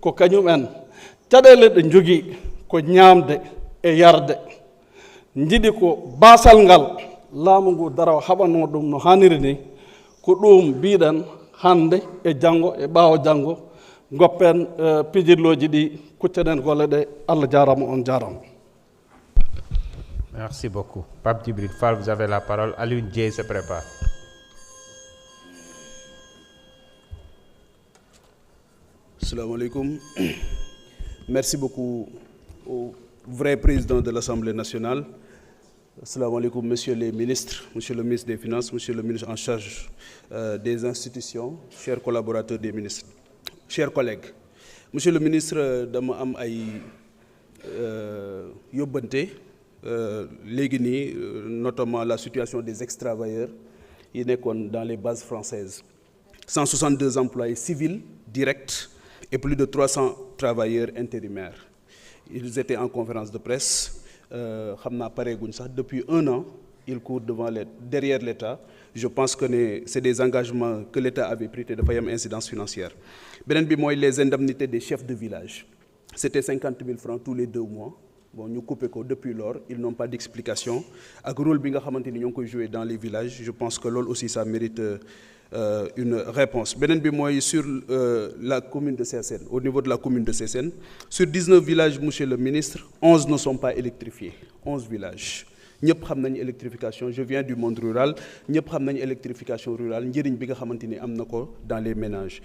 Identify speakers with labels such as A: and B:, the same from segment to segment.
A: ko kañum en caɗele ɗe jogii ko ñaamde e yarde jiɗi ko baasal ngal laamu ngu daraw haɓanoo ɗum no haaniri ni ko ɗum mbiɗen hannde e janngo e ɓaawo janngo goppen pijirlooji ɗi kuccenen golle ɗe. Allah jaarama, on jaarama.
B: Merci beaucoup. Pape Djibril Fall, vous avez la parole. Alioune Dieye se prépare.
C: Assalamu alaikum. Merci beaucoup au vrai président de l'Assemblée nationale. Assalamu alaikum, monsieur les ministres, monsieur le ministre des Finances, monsieur le ministre en charge des institutions, chers collaborateurs des ministres, chers collègues. Monsieur le ministre, dama am ay yóbbante léegi nii notamment la situation des ex-travailleurs yi nekkoon dans les bases françaises. 162 employés civils directs et plus de 300 travailleurs intérimaires. Ils étaient en conférence de presse. Xam naa pareeguñ sax depuis 1 an ils courent derrière l'État. Je pense que c'est des engagements que l'État avait pris te dafay am incidence financière. Beneen bi mooy les indemnités des chefs de village. C'était 50 000 francs tous les 2 mois. Bon, ñu coupé ko depuis lors, ils n'ont pas d'explication. Ak rôle bi nga xamante ni ñoo ngi koy jouer dans les villages, je pense que loolu aussi ça mérite une réponse. Beneen bi mooy sur la commune de Sessène, au niveau de la commune de Sessène, sur 19 villages, monsieur le ministre, 11 ne sont pas électrifiés. 11 villages. ñëpp xam nañu électrification, je viens du monde rural, ñëpp xam nañu électrification rurale njëriñ bi nga xamante ni am na ko dans les ménages.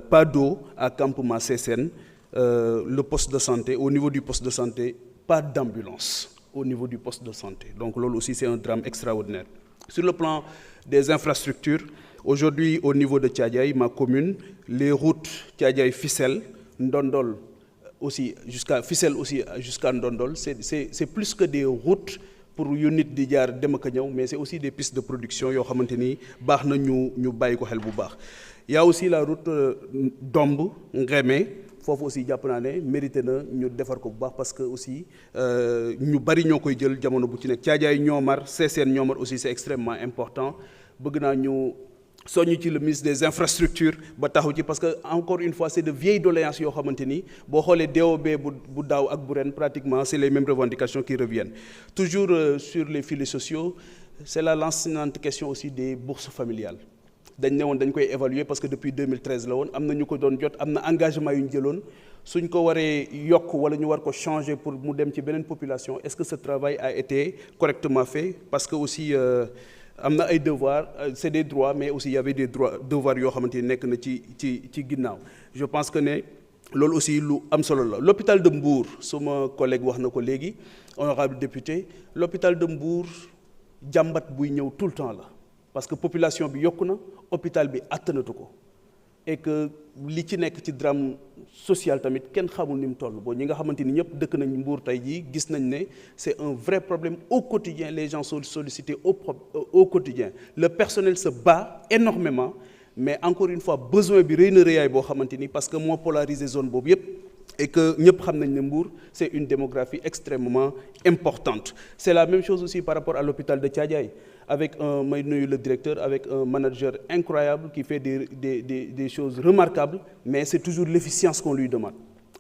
C: Pas d'eau à campement Sessène. Le poste de santé, au niveau du poste de santé, pas d'ambulance au niveau du poste de santé. Donc là aussi, c'est un drame extraordinaire. Sur le plan des infrastructures, aujourd'hui, au niveau de Thiadiaye, ma commune, les routes Thiadiaye-Fissel, Ndondol aussi, jusqu'à Ndondol, c'est plus que des routes pour unit di jaar dem ak ñëw, mais c'est aussi des pistes de production yoo xamante ni baax na ñu bàyyi ko xel bu baax. Il y a aussi la route Domb Ngrémé. Foofu aussi jàpp naa ne mérité na ñu defar ko bu baax parce que aussi ñu bari ñoo koy jël jamono bu ci nekk. Thiadiaye Niomar Sessène Niomar aussi c'est extrêmement important. Bëgg naa ñu soññ ci le ministre des infrastructures ba taxaw ci parce que encore une fois c'est de vieilles doléances yoo xamante ni boo xoolee DOB bu daaw ak bu ren pratiquement c'est les mêmes revendications qui reviennent. Toujours sur les filets sociaux, c'est la lancinante question aussi des bourses familiales. dañ ne woon dañ koy évaluer parce que depuis 2013 la woon am na ñu ko doon jot, am na engagement yu ñu jëloon suñ ko waree yokk wala ñu war ko changer pour mu dem ci beneen population. Est-ce que ce travail a été correctement fait? Parce que aussi am na ay devoirs, c'est des droits, mais aussi il y avait des devoirs yoo xamante ni nekk na ci ginnaaw. Je pense que ne loolu aussi lu am solo la. L'hôpital de Mbour, suma collègue wax na ko léegi, honorable député, l'hôpital de Mbour jàmbat buy ñëw tout le temps la. Parce que population bi yokku na, hôpital bi attanatu ko et que li ci nekk ci drame social tamit kenn xamul ni mu toll. Bon ñi nga xamante ni ñëpp dëkk nañ Mbour tey jii gis nañ ne c'est un vrai problème au quotidien. Les gens sont sollicités au quotidien. Le personnel se bat énormément, mais encore une fois besoin bi rëy na rëyaay boo xamante ni parce que moo polarisé zone boobu yëpp. Et que ñëpp xam nañ ne Mbour c'est une démographie extrêmement importante. C'est la même chose aussi par rapport à l'hôpital de Thiadiaye. Avec may nuyu le directeur, avec un manager incroyable qui fait des choses remarquables, mais c'est toujours l'efficience qu'on lui demande.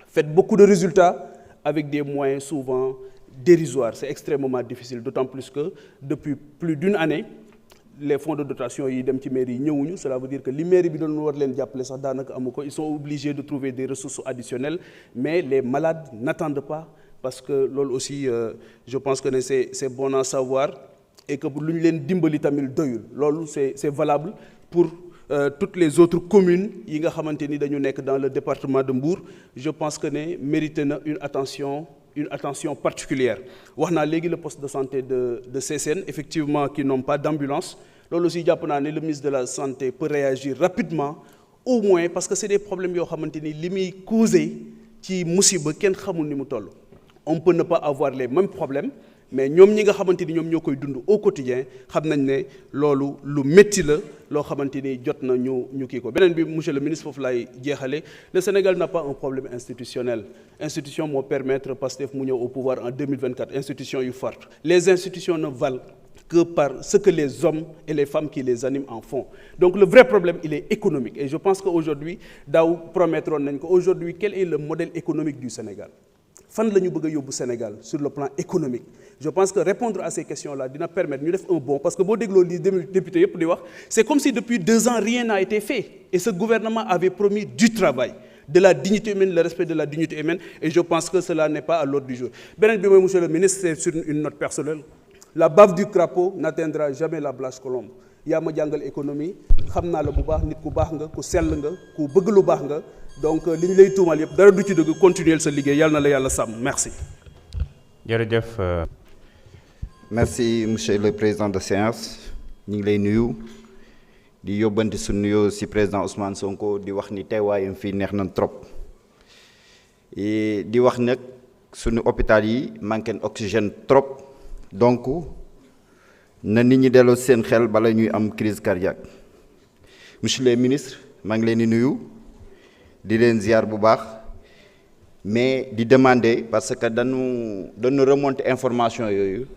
C: Faites beaucoup de résultats avec des moyens souvent dérisoires. C'est extrêmement difficile, d'autant plus que depuis plus d'une année, les fonds de dotation yi dem ci mairie yi ñëwuñu. Cela veut dire que li mairie bi doon war leen jàppale sax daanaka amu ko. Ils sont obligés de trouver des ressources additionnelles, mais les malades n'attendent pas parce que loolu aussi je pense que c'est bon à savoir. Et que lu ñu leen dimbali tamit doyul loolu c'est valable pour toutes les autres communes yi nga xamante ni dañu nekk dans le département de Mbour. Je pense que ne mérité na une attention particulière. Wax naa léegi le poste de santé de Sessène effectivement qui n'ont pas d'ambulance. Loolu aussi jàpp naa ne le ministre de la santé peut réagir rapidement au moins parce que c'est des problèmes yoo xamante ni li muy causé ci musiba kenn xamul ni mu toll. On peut ne pas avoir les mêmes problèmes. Mais ñoom ñi nga xamante ni ñoom ñoo koy dund au quotidien xam nañ ne loolu lu métti la loo xamante ni jot na ñu kii ko. Beneen bi monsieur le ministre foofu laay jeexale. Le Sénégal n'a pas un problème institutionnel. Institution moo permettre Pastef mu ñëw au pouvoir en 2024. Institution yu forte. Les institutions ne valent que par ce que les hommes et les femmes qui les animent en font. Donc le vrai problème, il est économique. Et je pense qu'aujourd'hui, daaw promettre nañ ko aujourd'hui, quel est le modèle économique du Sénégal? Fan la ñu bëgg a yóbbu Sénégal sur le plan économique? Je pense que répondre à ces questions-là dina permettre ñu def un bond, parce que boo dégloo li député yëpp di wax, c'est comme si depuis 2 ans rien n'a été fait. Et ce gouvernement avait promis du travail, de la dignité humaine, le respect de la dignité humaine, et je pense que cela n'est pas à l'ordre du jour. Beneen bi mooy, monsieur le ministre, c'est sur une note personnelle. La bave du crapaud n'atteindra jamais la Blanche Colombe. yaa ma jàngal économie, xam naa la bu baax, nit ku baax nga, ku sell nga, ku bëgg lu baax nga. Donc li ñu lay tuumal yëpp dara du ci dëgg, continuer sa liggéey, yàlla na la yàlla sàmm. Merci.
B: jërëjëf.
D: Merci monsieur le président de séance, ñu ngi lay nuyu di yóbbante su nuyoo ci président Ousmane Sonko di wax ni teewaayam fii neex nañ trop di wax nag suñu hôpital yi manqué oxygène trop, donc na nit ñi delloo seen xel bala ñuy am crise cardiaque. Monsieur le ministre, maa ngi leen di nuyu di leen ziar bu baax, mais di demander parce que dañu remonter information yooyu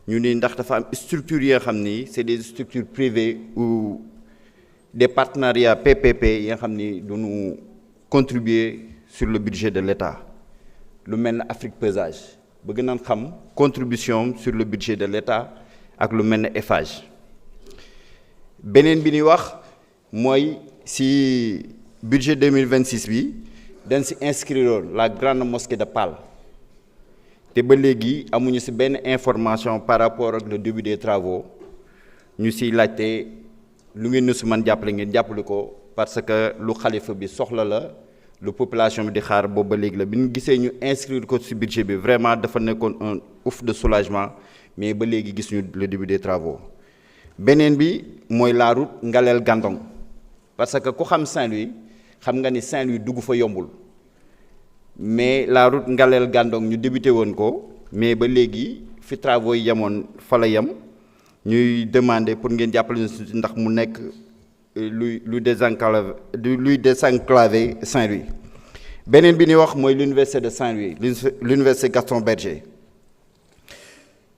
D: ñu ni ndax dafa am structures yoo xam ni c'est des structures privées ou des partenariats PPP yi nga xam ni duñu contribuer sur le budget de l'État. Lu mel ne Afrique Pesage bëgg nañ xam contribution sur le budget de l'État ak lu mel ne Eiffage. Beneen bi ñuy wax mooy si budget 2026 bi dañ si inscrire la grande mosquée de Pâle te ba léegi amuñu si benn information par rapport ak le début des travaux. ñu siy laajte lu ngeen nu si mën jàppale ngeen jàppale ko, parce que lu xalifa bi soxla la, lu population bi di xaar boobu ba léegi la. bi ñu gisee ñu inscrire ko si budget bi vraiment dafa nekkoon un ouf de soulagement, mais ba léegi gis ñu le début des travaux. beneen bi mooy la route Ngalel Gandon, parce que ku xam Saint-Louis xam nga ni Saint-Louis dugg fa yombul, mais la route Ngalel Gandon ñu débuté woon ko, mais ba léegi fi travaux yi yemoon fa la yem. ñuy demander pour ngeen jàppale ñu ndax mu nekk luy désenclaver Saint-Louis. beneen bi ñuy wax mooy l'université de Saint-Louis, l'université Gaston Berger.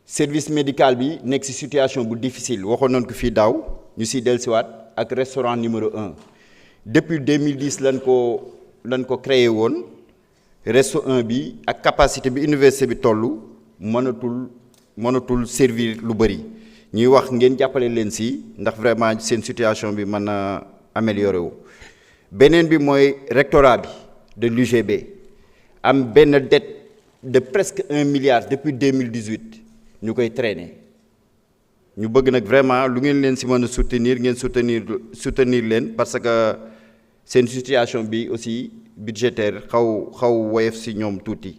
D: service médical bi nekk ci situation bu difficile, waxoon nañ ko fii daaw ñu siy dellusiwaat ak restaurant numéro 1. depuis 2010 lañ ko créé woon. resto 1 bi ak capacité bi université bi tollu mënatul servir lu bëri. ñuy wax ngeen jàppale leen si ndax vraiment seen situation bi mën a améliorer wu. beneen bi mooy rectorat bi de l'UGB am benn dette de presque 1 milliard depuis 2018 ñu koy traîner. ñu bëgg nag vraiment lu ngeen leen si mën a ngeen soutenir leen, parce que seen situation bi aussi budgétaire xaw woyof si ñoom tuuti.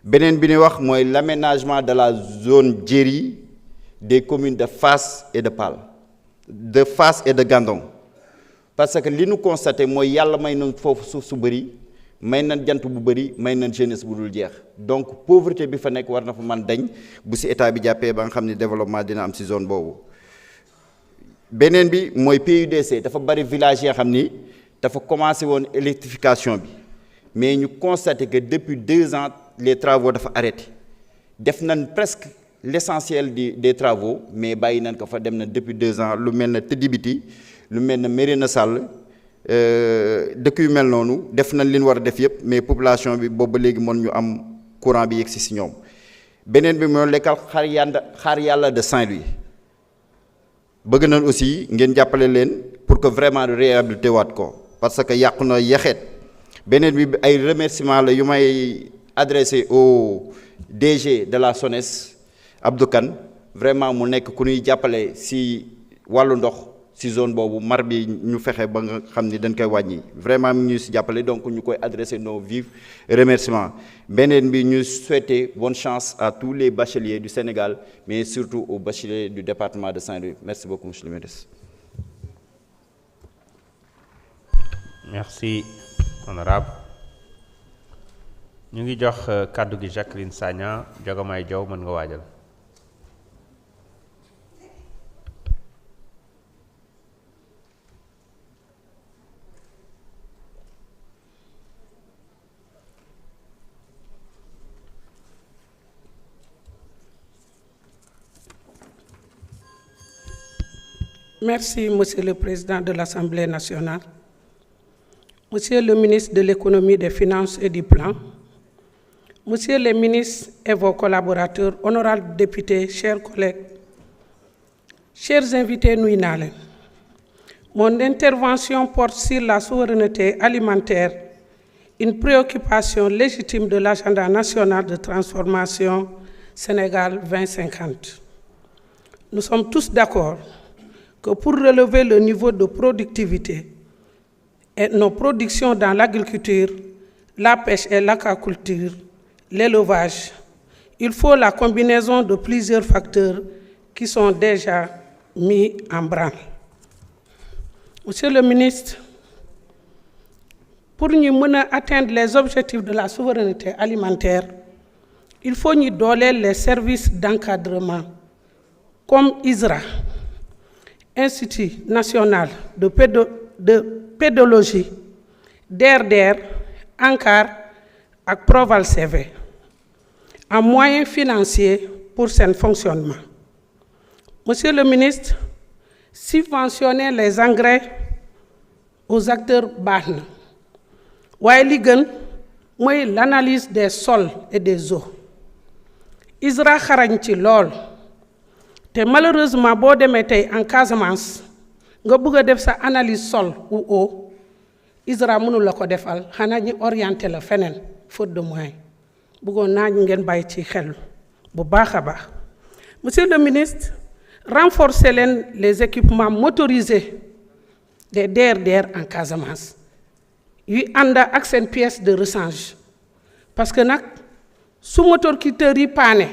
D: beneen bi ñuy wax mooy l'aménagement de la zone Djeri des communes de Fass et de Pâle, de Fass et de Gandon, parce que li ñu constaté mooy yàlla may nañ foofu suuf su bëri, may nañ jant bu bëri, may nañ jeunesse bu dul jeex. donc pauvreté bi fa nekk war na fa man dañ bu si état bi jàppee ba nga xam ne développement dina am si zone boobu. beneen bi mooy PUDC dafa bari village yoo xam ni dafa commencé woon électrification bi, mais ñu constaté que depuis 2 ans les travaux dafa arrêté. def nañ presque l'essentiel des travaux, mais bàyyi nañ ko fa, dem na depuis 2 ans. lu mel ne Tëddibiti, lu mel ne Mérina Sall, dëkk yu mel noonu def nañ li ñu war a def yëpp, mais population bi boobu ba léegi mën ñu am courant bi yegg si ñoom. beneen bi mooy lekkal xaar yàlla de Saint-Louis, bëgg nañ aussi ngeen jàppale leen pour que vraiment réhabilité waat ko, parce que yàqu na yaxeet. beneen bi ay remerciements la yu may adressé au DG de la SONES Abdou Kane, vraiment mu nekk ku ñuy jàppale si wàllu ndox si zone boobu, mar bi ñu fexe ba nga xam ni dañ koy wàññi, vraiment mu ñu si jàppale, donc ñu koy adresser nos vifs remerciements. beneen bi ñu souhaiter bonne chance à tous les bacheliers du Sénégal, mais surtout aux bacheliers du département de Saint-Louis. Merci beaucoup, monsieur le ministre.
B: Merci honorable. ñu ngi jox kàddu gi Jacqueline Sagna. Jogomay Diaw, mën nga waajal.
E: Merci, Monsieur le Président de l'Assemblée nationale, Monsieur le ministre de l'Économie, des Finances et du Plan, Monsieur les ministres et vos collaborateurs, honorables députés, chers collègues, chers invités, Nouinale, mon intervention porte sur la souveraineté alimentaire, une préoccupation légitime de l'agenda national de transformation Sénégal 2050. Nous sommes tous d'accord que pour relever le niveau de productivité et nos productions dans l'agriculture, la pêche et l'aquaculture, l'élevage, il faut la combinaison de plusieurs facteurs qui sont déjà mis en branle. Monsieur le ministre, pour nous atteindre les objectifs de la souveraineté alimentaire, il faut nous donner les services d'encadrement comme ISRA, Institut national de pédologie, DER, ANCAR et Proval CV, en moyens financiers pour son fonctionnement. Monsieur le ministre, subventionner les engrais aux acteurs BAN. L'analyse des sols et des eaux. ISRA xarañ ci lool te malheureusement boo demee tey en Casamance nga bëgg a def sa analyse sol ou eau ISRA mënul la ko defal xanaa ñi orienté la feneen faute de moyens bëggoon naa ñu ngeen bàyyi ci xel bu baax a baax. Monsieur le ministre, renforcer les équipements motorisés des DER en Casamance yu ànd ak seen pièce de rechange parce que nag su motoculteur yi paane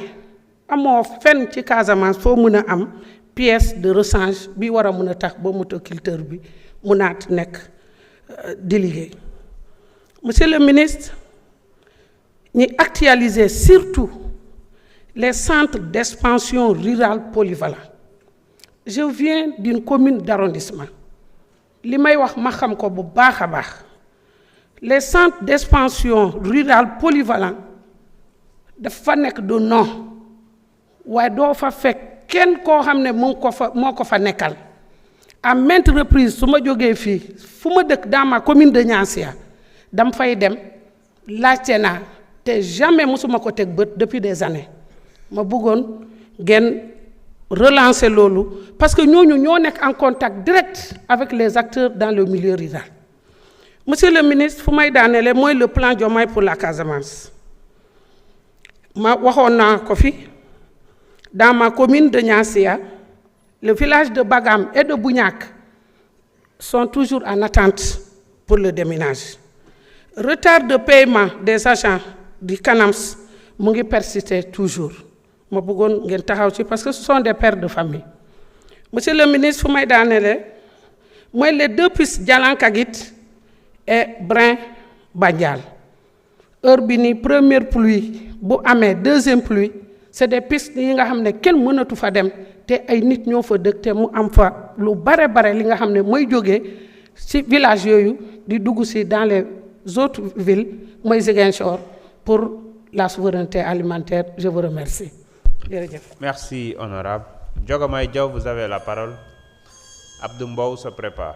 E: amoo fenn ci Casamance foo mën a am pièce de rechange bi war a mën a tax ba motoculteur bi mënaat nekk di liggéey. Monsieur le ministre, ñi actualiser surtout les centres d'expansion rurale polyvalents. Je viens d'une commune d'arrondissement. Li may wax ma xam ko bu baax a baax. Les centres d'expansion rurale polyvalents dafa nekk du non waaye doo fa fekk kenn koo xam ne moo ko fa nekkal. À maintes reprises su ma jógee fii fu ma dëkk dans ma commune de Niassia dam fay dem laajte naa te jamais musuma ko teg bët depuis des années ma bëggoon ngeen relancer loolu parce que ñooñu ñoo nekk en contact direct avec les acteurs dans le milieu rural. Monsieur le ministre, fu may daanele mooy le plan Diomaye pour la Casamance. Ma waxoon naa ko fi dans ma commune de Niassia, le village de Bagam et de Bougnac sont toujours en attente pour le déminage. Retard de paiement des agents du CANAMS mu ngi persister toujours. Ma bëggoon ngeen taxaw ci parce que ce sont des pères de famille. Monsieur le ministre, fu may daanele mooy les deux pistes Dialankagit et Brin Bandial. Heure bi ni première pluie bu amee deuxième pluie c'est des pistes yi nga xam ne kenn mënatu fa dem te ay nit ñoo fa dëkk te mu am fa lu bare li nga xam ne mooy jógee ci village yooyu di dugg ci dans les autres villes mooy Ziguinchor pour la souveraineté alimentaire. Je vous remercie. Jërëjëf.
B: Merci honorable. Diomaye Diaw, vous avez la parole. Abdou Mbow se prépare.